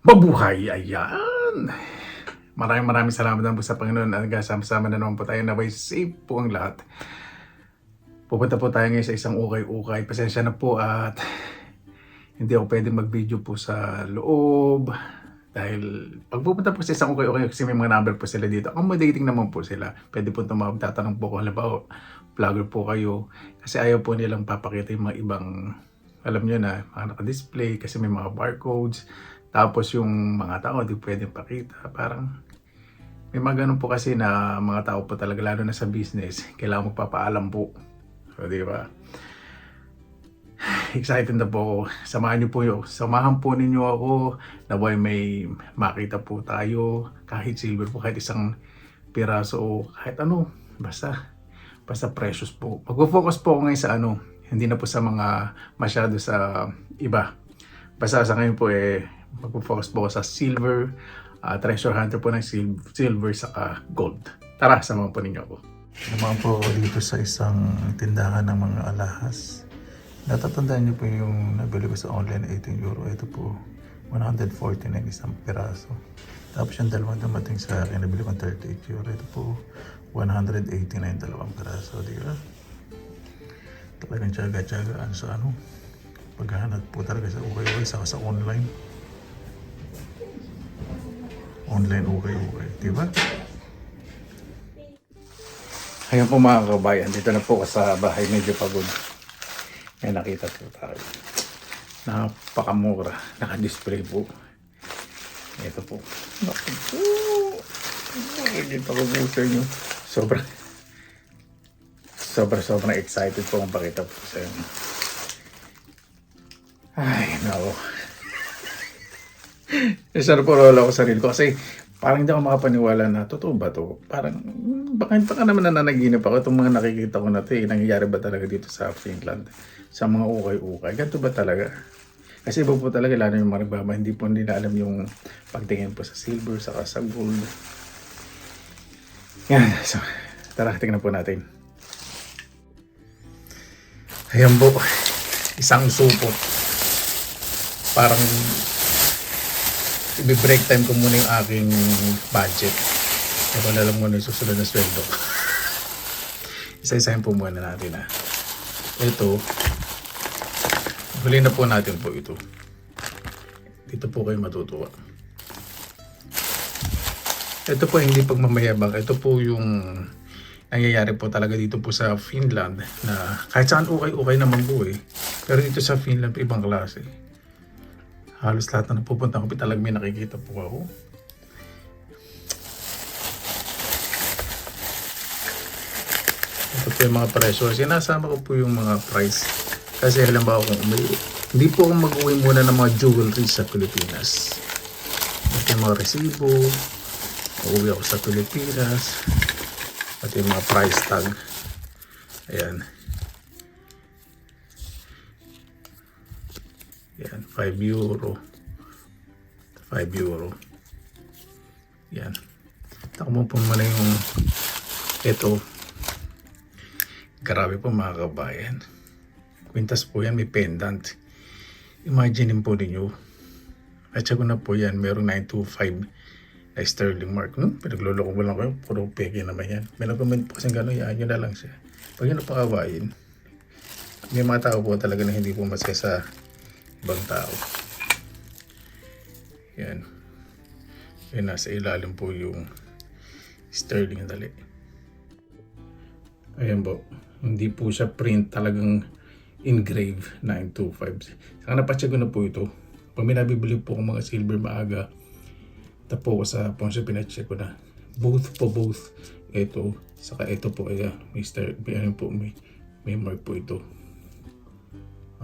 Mabuhay! Ayan! Maraming salamat naman po sa Panginoon. Nagkasama-sama na naman po tayo. Naway safe po ang lahat. Pupunta po tayo ngayon sa isang ukay-ukay. Pasensya na po at hindi ako pwedeng mag-video po sa loob. Dahil pag pupunta po sa isang ukay-ukay kasi may mga number po sila dito. Accommodating naman po sila. Pwede po tumawag, tatanong po kung halimbawa vlogger po kayo. Kasi ayaw po nilang papakita yung mga ibang, alam nyo na, mga naka-display kasi may mga barcodes. Tapos yung mga tao di pwedeng pakita. Parang may mga ganun po kasi na mga tao po talaga, lalo na sa business, kailangan magpapaalam po. So, di ba? Excited na po ako. Samahan po ninyo ako na may makita po tayo. Kahit silver po, kahit isang piraso o kahit ano. Basta precious po. Mag-focus po ako ngayon sa hindi na po sa mga masyado sa iba. Basta sa ngayon po mag-focus po ako sa silver, treasure hunter po ng silver saka gold. Tara, samahan po ninyo ako. Naman po ako dito sa isang tindahan ng mga alahas. Natatandaan niyo po yung nabili ko sa online 18 euro. Ito po, 149 isang piraso. Tapos yung dalawang dumating sa akin, nabili ko 38 euro. Ito po, 189 dalawang piraso. Di ba? Talagang tiyaga-tiyagaan sa paghahanap po talaga sa ukay-ukay saka sa online. Online ukay-ukay, di ba? Ayun po mga kabayan, dito na po sa bahay, medyo pagod. May nakita po tayo. Napakamura, naka-display po. Ito po. Naku po. Nakikita ko po sa inyo. Sobrang excited po kung pakita po sa inyo. Ay, no. Sana po rola ko sarili ko kasi parang hindi ako makapaniwala na totoo ba to? Parang baka naman nananaginip ako itong mga nakikita ko na ito nangyayari ba talaga dito sa Finland? Sa mga ukay-ukay. Ganito ba talaga? Kasi iba po talaga, lalo yung mga nagbaba, hindi po nila alam yung pagtingin po sa silver, saka sa gold. Yan. So, tara, tingnan po natin. Ayan po. Isang supot. Parang i-break time ko muna yung aking budget. Ito na lang muna yung susunod na sweldo. Isa-isahin po muna natin Ito, huli na po natin po ito. Dito po kayo matutuwa. Ito po hindi pagmamayabang. Ito po yung nangyayari po talaga dito po sa Finland na kahit saan ukay-ukay naman po Pero dito sa Finland ibang klase. Halos lahat na napupunta ko talagang may nakikita po ako. Ito po yung mga presyo. Sinasama ko po yung mga price. Kasi halimbawa kung hindi po ako mag-uwi muna ng mga jewelry sa Pilipinas. Ito yung mga resibo. Uuwi ako sa Pilipinas. At yung mga price tag. Ayan. Yan, 5 euro. 5 euro. Yan. Takbo po muna yung ito. Grabe po mga kabayan. Kwintas po yan, may pendant. Imagine po ninyo. At saka na po yan, merong 925 na sterling mark. Pinagluloko ko lang kayo, puro peke naman yan. May nag-comment po kasi gano'n, yun na lang siya. Pag yun napakawain, may mga tao po talaga na hindi po masaya sa ibang tao. Yan. Yan, nasa ilalim po yung sterling. Dali. Ayan po. Hindi po siya print, talagang engrave 925. Saka napacheck ko na po ito. Pag may nabibili po akong mga silver maaga, tapo ko sa Ponce, pinacheck ko na. Both. Ito. Saka ito po. May mark po ito.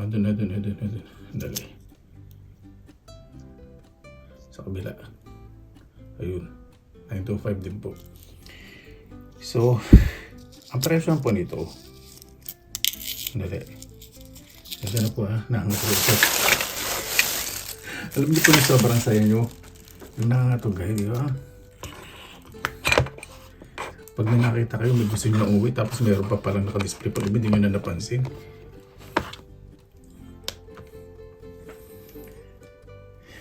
Doon. Dali. Sa kabila. Ayun. 925 din po. So, ang presyo po nito. Dali. Ganda na po Nahangat ko ito. Alam niyo po na sobrang saya nyo. Yung nakakatugay, di ba? Pag may nakita kayo, may gusto nyo na uwi, tapos meron pa palang naka-display pa, hindi nyo na napansin.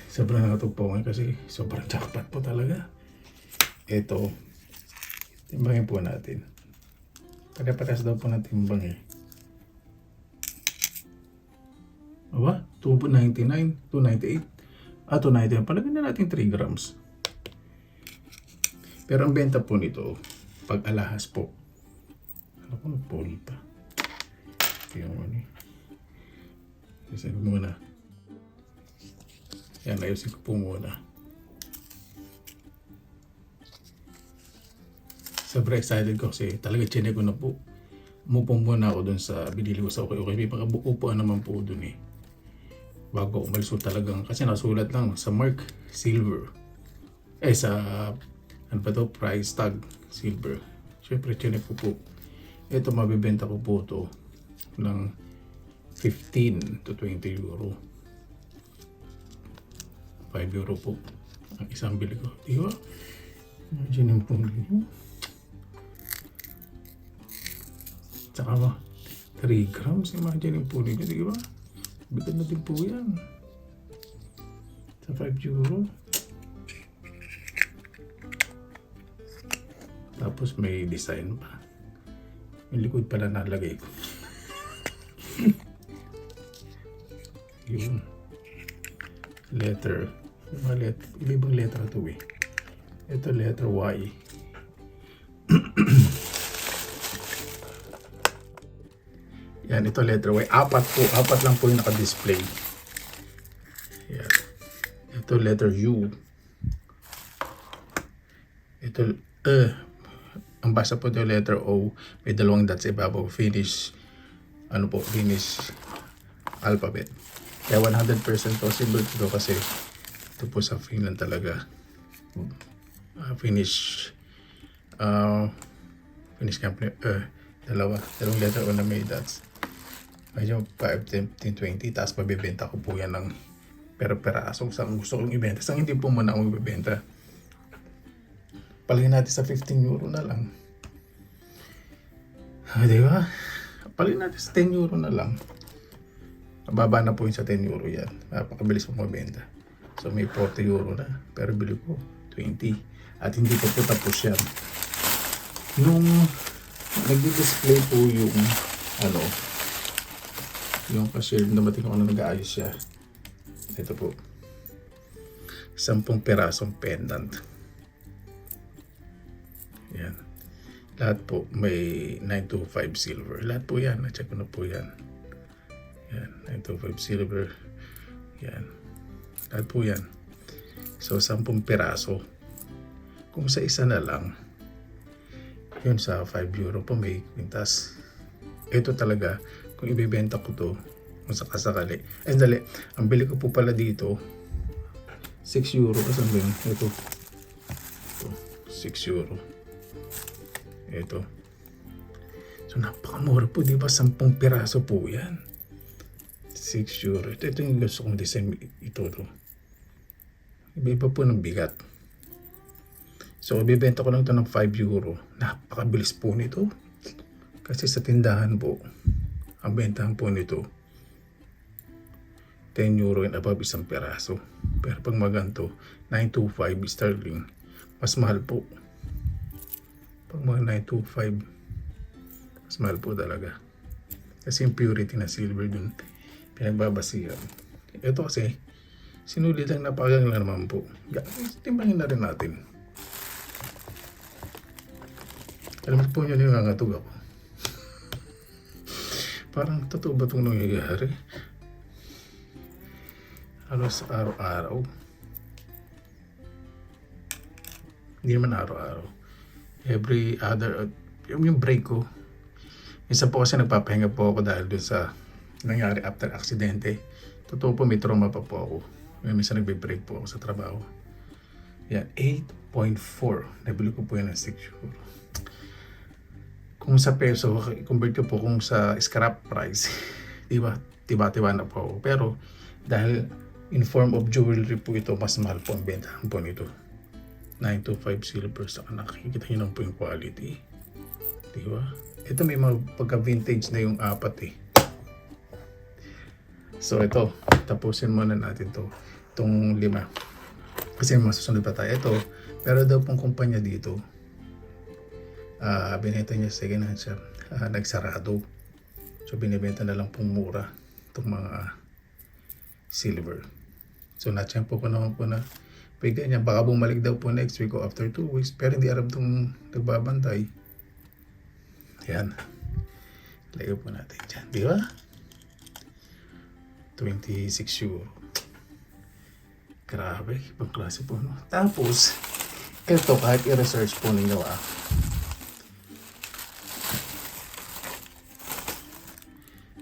Sobrang nakatugpo ngayon kasi sobrang jackpot po talaga. Ito, timbangin po natin. Pare-pares daw po ng timbang eh. Aba, 299, 298. 299. Palagyan na natin 3 grams. Pero ang benta po nito, pag alahas po. Ano po, nagpuli pa. Tingnan mo ni. Isa ko muna. Yan, ayusin ko po muna. Sobrang excited ko kasi talaga chinek ko na po. Umupo muna ako dun sa binili ko sa Okay. Baka upuan naman po dun eh. Bago umalis ko talagang, kasi nasulat lang sa mark, silver. Sa, ano pa to, price tag, silver. Siyempre, chinek ko po. Ito, mabibenta ko po to ng 15 to 20 euro. 5 euro po ang isang bili ko. Di ba? Imagine yung pumili nyo. Tsaka ba, 3 grams. Imagine yung pumili nyo. Di ba? Bigat na din po yan. Sa 5 euro. Tapos may design pa. Yung likod pala nalagay ko. Yun. Letter. Yung mga letter. Ibang letter ito eh. Ito letter Y. Yan, ito letter Y. Apat po. Apat lang po yung naka-display. Yan. Ito letter U. Ito ang basa po ito letter O. May dalawang dots sa ibabaw. Finnish. Ano po? Finnish alphabet. Kaya 100% possible ito kasi ito po sa Finland talaga. Finnish company. Dalawang letter O na may dots. Medyo 5, 10, 20. Tapos mabibenta ko po yan ng pera-peraso. Saan gusto kong ibenta. Saan hindi po muna akong ibibenta. Palagyan natin sa 15 euro na lang. Di ba? Palagyan natin sa 10 euro na lang. Mababa na po yung sa 10 euro yan. Napakabilis po mabenta. So may 40 euro na. Pero bili ko 20. At hindi pa po tapos yan. Nung nag-display po yung yung cashier, namating ako na nag-aayos siya. Ito po. 10 perasong pendant. Yan. Lahat po may 925 silver. Lahat po yan. Na-check ko na po yan. Yan. 925 silver. Yan. Lahat po yan. So, 10 piraso. Kung sa isa na lang, yun sa 5 euro po may kwintas. Ito talaga, kung ibibenta ko to, kung sakasakali. Dali. Ang bili ko po pala dito, 6 euro. Kasi ba yun? Ito. 6 euro. Ito. So, napakamura po, di ba? 10 piraso po yan. 6 euro. Ito yung gusto kong design. Ito. Iba po ng bigat. So, ibibenta ko lang ito ng 5 euro. Napakabilis po nito. Kasi sa tindahan po, ang bentahan po nito, 10 euro and above isang piraso. Pero pag maganto, 925 sterling, mas mahal po. Pag mga 925, mas mahal po talaga. Kasi yung purity na silver dun, pinagbabasihan. Ito kasi, sinulit lang napakagang lang naman po. Timbangin na rin natin. Alam po nyo na yung nangatug ako. Parang totoo ba itong nangyayari? Halos araw-araw. Hindi naman araw-araw. Every other, yung break ko. Minsan po kasi nagpapahinga po ako dahil dun sa nangyari after aksidente. Totoo po, may trauma pa po ako. Minsan nagbe-break po ako sa trabaho. Yan, 8.4. Nabili ko po yan ng 6 euro. Kung sa peso, convert ko po kung sa scrap price. Diba? Tiba-tiba na po ako. Pero dahil in form of jewelry po ito, mas mahal po ang bentahan po nito. 925 silver. Saka nakikita nyo lang po yung quality. Diba? Ito may mga pagka-vintage na yung apat eh. So ito, tapusin muna natin to. Itong 5. Kasi may masusunod pa tayo. Ito, pero daw pong kumpanya dito, binenta niya sa second hand siya, nagsarado. So binibenta na lang pong mura itong mga silver. So na-tsempo ko naman po na bigyan niya, baka bumalik daw po next week o after 2 weeks, pero hindi alam itong nagbabantay. Ayan, lagay po natin dyan, di ba? 26 euro. Grabe, ibang klase po, no? Tapos ito, kahit i-research po ninyo,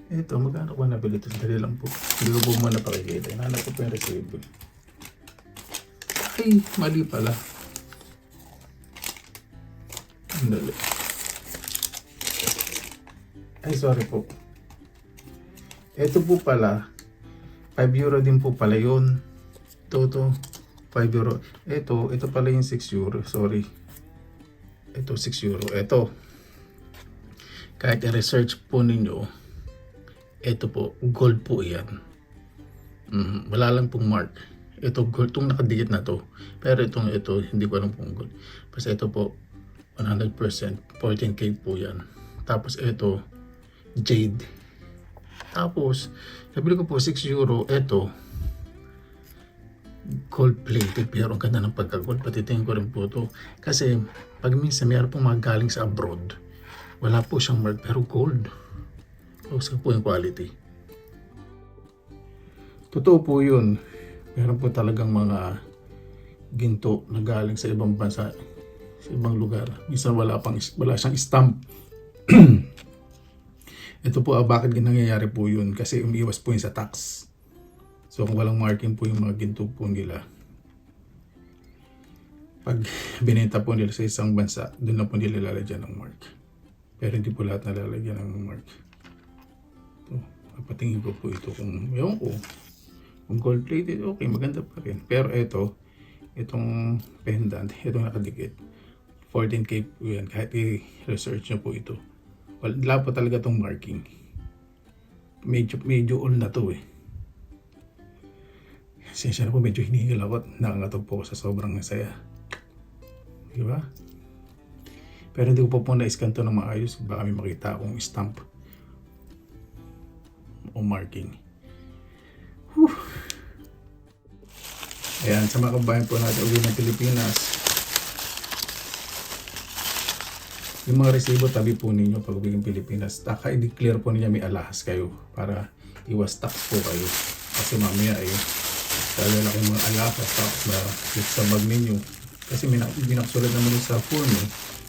ito, magkano ba nabili ito? Dali lang po. Hindi ko po muna pakikita. Hinanap ko po yung resibo. Ay, mali pala. Dali. Ay, sorry po. Ito po pala, 5 euro din po pala yun. Ito, 5 euro. Ito pala yung 6 euro. Sorry. Ito, 6 euro. Ito. Kahit i-research po ninyo, ito po, gold po yan. Wala lang pong mark. Ito gold, itong nakadikit na to. Pero ito, hindi ko alam pong gold. Basta ito po, 100%, 14K po yan. Tapos ito, jade. Tapos, nabili ko po 6 euro. Ito, gold plated. Pero ang ganda ng pagka-gold. Patitingin ko rin po ito. Kasi, pag minsan mayroon pong mga galing sa abroad, wala po siyang mark, pero gold. Gusto po yung quality. Totoo po yun. Meron po talagang mga ginto na galing sa ibang bansa, sa ibang lugar. Minsan wala siyang stamp. Ito po, bakit nangyayari po yun? Kasi umiiwas po yun sa tax. So kung walang marking po yung mga ginto po nila, pag binenta po nila sa isang bansa, doon na po nila lalagyan ng mark. Pero hindi po lahat nalalagyan ng mark. Patingin ko po ito kung yung kung gold plated, okay, maganda pa rin. Pero itong pendant, itong nakadikit, 14K po yan. Kahit i-research nyo po ito, wala po talaga itong marking. Medyo old na to eh. Sensya na po, medyo hinihil ako at nakangatog po sa sobrang saya. Diba? Pero hindi ko po na-scan to ng maayos. Baka may makita akong stamp o marking. Whew. Ayan, sa mga kabayan po natin uwi ng Pilipinas, yung mga resibo tabi po ninyo pag uwi ng Pilipinas. I-declare po ninyo may alahas kayo para iwas tax po kayo. Kasi mamaya lalaki mga alahas tapos na sa bag ninyo. Kasi binaksulat naman sa form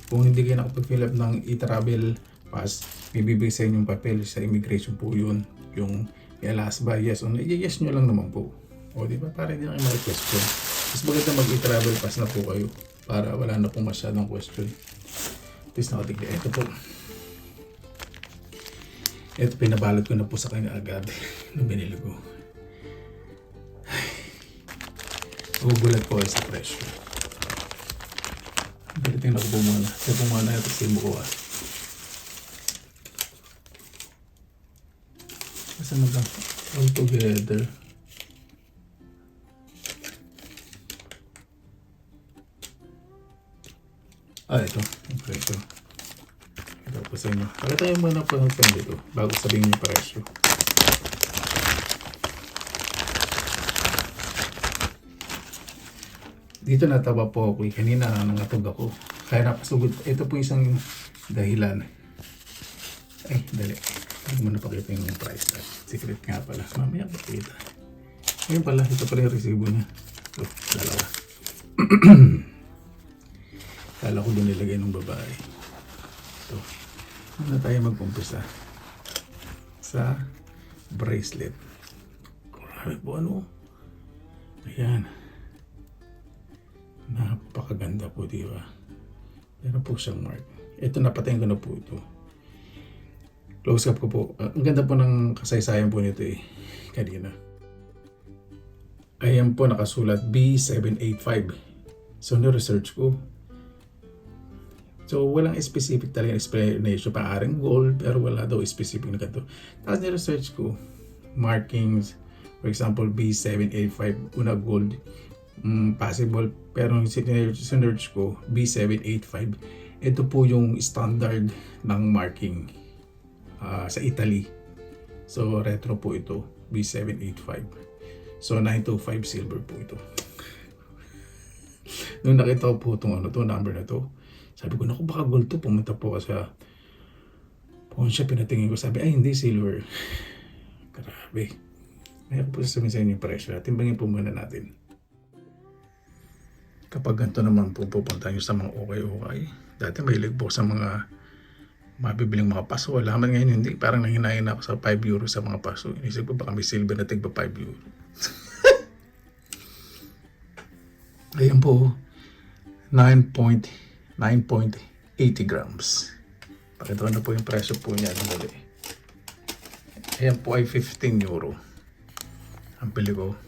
Kung hindi kayo nakapag-fill up ng e-travel pass, may bibigay sa inyong papel sa immigration po yun. Yung alahas ba, yes o no, yes nyo lang naman po. O di ba, para hindi na kayo ma-question. Mas maganda mag-e-travel pass na po kayo para wala na po masyadong question. At least nakatigli. Ito po. Ito pinabalot ko na po sa kanya agad nung binili ko. Gugulat po kayo sa presyo. Tingnan ko po muna. Ito po muna ito sa imo ko Saan na ba? All together. Ito. Okay, ito. Ito po sa inyo. Pakita yung muna po ng dito bago sabihin yung presyo. Dito natawa po ako. Kanina nangatog ako. Kaya napasugod. Ito po isang dahilan. Ay, dali. Hindi mo na pakita yung price tag. Secret nga pala. Mamaya pakita. Ngayon pala, ito pala yung resibo niya. Ito, dalawa. Kala ko doon nilagay ng babae. Ito. Muna tayo mag-umpisa sa bracelet. Grabe po ano. Ayan. Napakaganda po, di ba? Meron po siyang mark. Ito, napatayin ko na po ito. Close up ko po. Ang ganda po ng kasaysayan po nito kanina. Ayan po nakasulat B785. So, na-research ko. So, walang specific talaga explanation. Paaring gold, pero wala daw specific na ganito. Tapos, na-research ko. Markings, For example, B785 una gold, possible. Pero yung sinerge ko, B785. Ito po yung standard ng marking sa Italy. So retro po ito, B785. So 925 silver po ito. Nung nakita ko po itong number na to, sabi ko, naku, baka gold to. Pumunta po ako sa pawn shop, pinatingin ko, sabi, ay hindi, silver. Grabe. Ngayon po sasabihin sa inyo yung presyo. Timbangin po muna natin. Kapag ganito naman po pupunta nyo sa mga okay. Dati mahilig po sa mga mabibiling mga paso. Wala man ngayon, hindi. Parang nanginayin ako sa 5 euro sa mga paso. Inisip ko baka may silver na tigba 5 euro. Ayan po, 9.80 grams. Pakita ko na po yung presyo po niya. Ayan po ay 15 euro. Ang pili ko.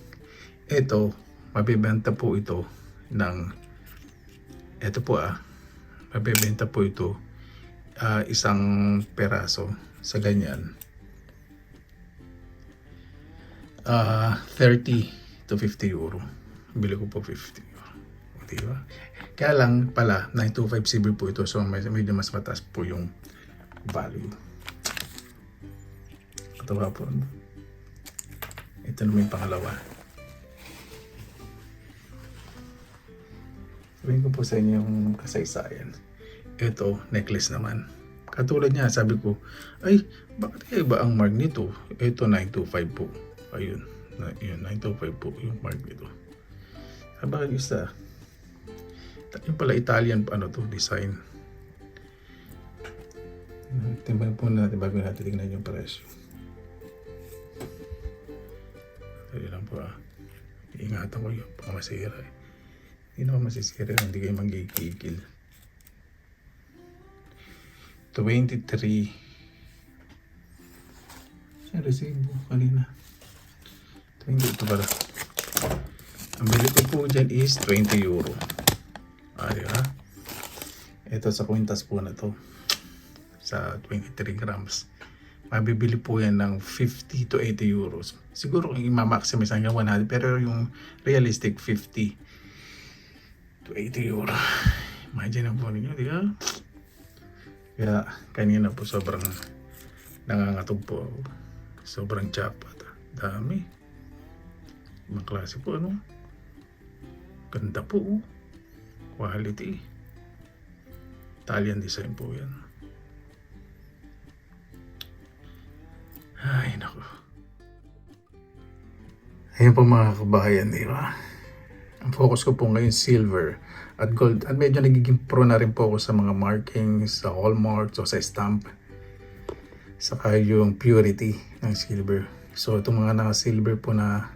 Ito, mabibenta po ito ng, mabibenta po ito isang peraso sa ganyan. 30 to 50 euro. Bili ko po 50 euro. Diba? Kaya lang pala, 925 silver po ito. So medyo mas mataas po yung value. Katawa po. Ito naman yung pangalawa. Sabihin ko po sa inyo yung kasaysayan. Ito, necklace naman. Katulad niya, sabi ko, ay, bakit kaya iba ang mark nito? Ito, 925 po. Ayun, 925 po yung mark nito. Bakit isa? Yung pala Italian design. Timbang po natin bago natin tingnan yung presyo. Ayun lang po Iingatan ko yun, baka masira Hindi naman masisira, hindi kayo magigigil. 23. Siya resibo kanina. 20 ito pala. Ang bili ko po dyan is 20 euro. Diba? Ito sa kwintas po na to. Sa 23 grams. Mabibili po yan ng 50 to 80 euros. Siguro kung i-maximize hanggang 100. Pero yung realistic 50 to 80 euro. Imagine na po ninyo, di ba? Kaya kanina po sobrang nangangatog po ako. Sobrang chapat. Dami. Ibang klase po, Ganda po, Quality. Italian design po yan. Ay, naku. Ayun po mga kabahayan, di ba? Ang focus ko po ngayon silver at gold. At medyo nagiging pro na rin po ako sa mga markings, sa hallmarks o sa stamp. Saka yung purity ng silver. So itong mga naka-silver po na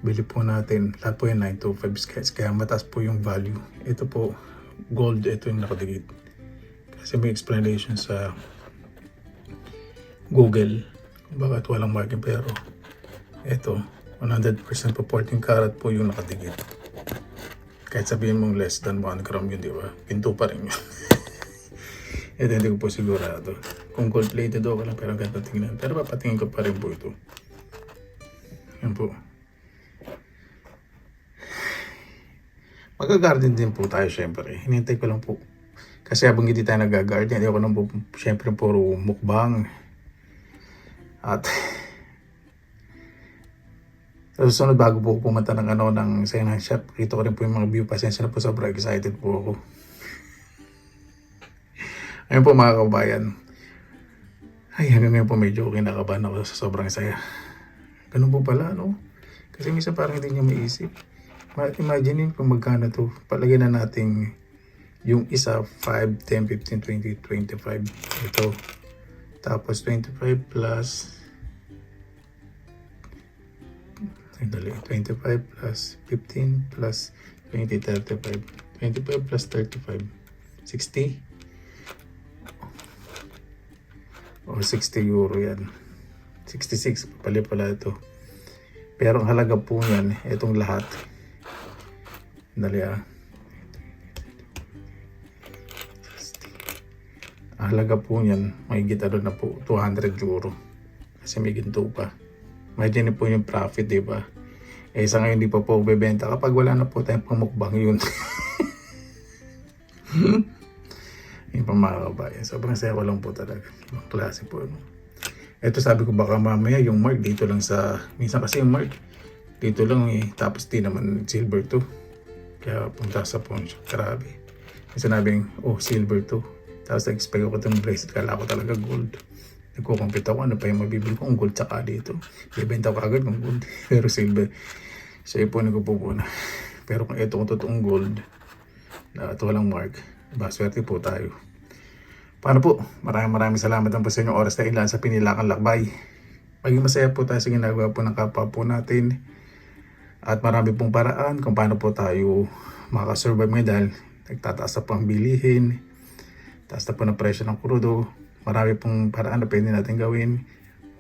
bili po natin, lahat po yung 925 sketch. Kaya mataas po yung value. Ito po, gold, ito yung nakadikit. Kasi may explanation sa Google kung bakit walang marking, pero ito 100% po 14 karat po yung nakadikit. Kahit sabihin mong less than 1 gram yun, di ba? Pinto pa rin yun. Ito hindi ko po sigurado kung gold plated o lang, pero ganda tingnan. Pero papatingin ko pa rin po ito. Yan po. Mag-garden din po tayo syempre. Hinintay ko lang po. Kasi habang hindi tayo nag-garden, hindi ako nang po syempre puro mukbang. At sa susunod bago po pumunta ng second hand shop, ito ko rin po yung mga view. Pasensya na po, sobrang excited po ako. Ayun po mga kabayan. Ay, hanggang ngayon po medyo kinakabahan ako sa sobrang saya. Ganun po pala, Kasi minsan parang hindi nyo maisip. Imagine kung magkano to. Palagay na natin yung isa 5, 10, 15, 20, 25. Ito. Tapos 25 plus 25 plus 15 plus 20, 35. 25 plus 35. 60. O 60 euro yan. 66. Pala ito. Pero ang halaga po yan, itong lahat. Dali Ang halaga po niyan, may gitaro na po 200 euro. Kasi may ginto pa. Imagine po yung profit, di ba? Eh, sa ngayon, hindi pa po bebenta kapag wala na po tayong pamukbang yun. Yung pang mga kabayan. Sobrang saya ko lang po talaga. Ibang klase po. No? Ito sabi ko baka mamaya yung mark dito lang sa... Minsan kasi yung mark dito lang eh. Tapos di naman silver to. Kaya punta sa pawn shop. Grabe. May sinabing, oh silver to. Tapos nag-expect ako itong bracelet. Kala ko talaga gold. Nagkukumpit ako. Ano pa yung mabibili ko? Kung gold tsaka dito. Bibenta ko agad ng gold. Pero silver. So ipunin ko po na. Pero kung ito kung totoong gold na ito walang mark. Diba? Swerte po tayo. Paano po? Maraming salamat po sa inyong oras na ilan sa Pinilakan Lakbay. Maging masaya po tayo sa ginagawa po ng kapwa po natin. At marami pong paraan kung paano po tayo makakasurvive ngayon dahil nagtataas na po ang bilihin. Taas na po ng presyo ng krudo. Marami pong paraan na pwede natin gawin.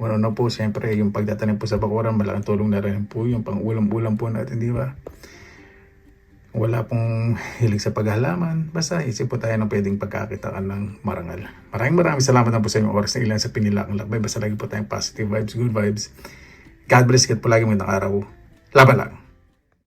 Una po, siyempre, yung pagtatanim po sa bakuran, malaking tulong na rin po yung pang-ulam-ulam po natin, di ba? Wala pong hilig sa paghalaman. Basta isip po tayo ng pwedeng pagkakitaan ng marangal. Maraming salamat na po sa inyong oras na ilan sa Pinilakan Lakbay. Basta lagi po tayong positive vibes, good vibes. God bless. Kat po lagi magandang araw. Laban lang.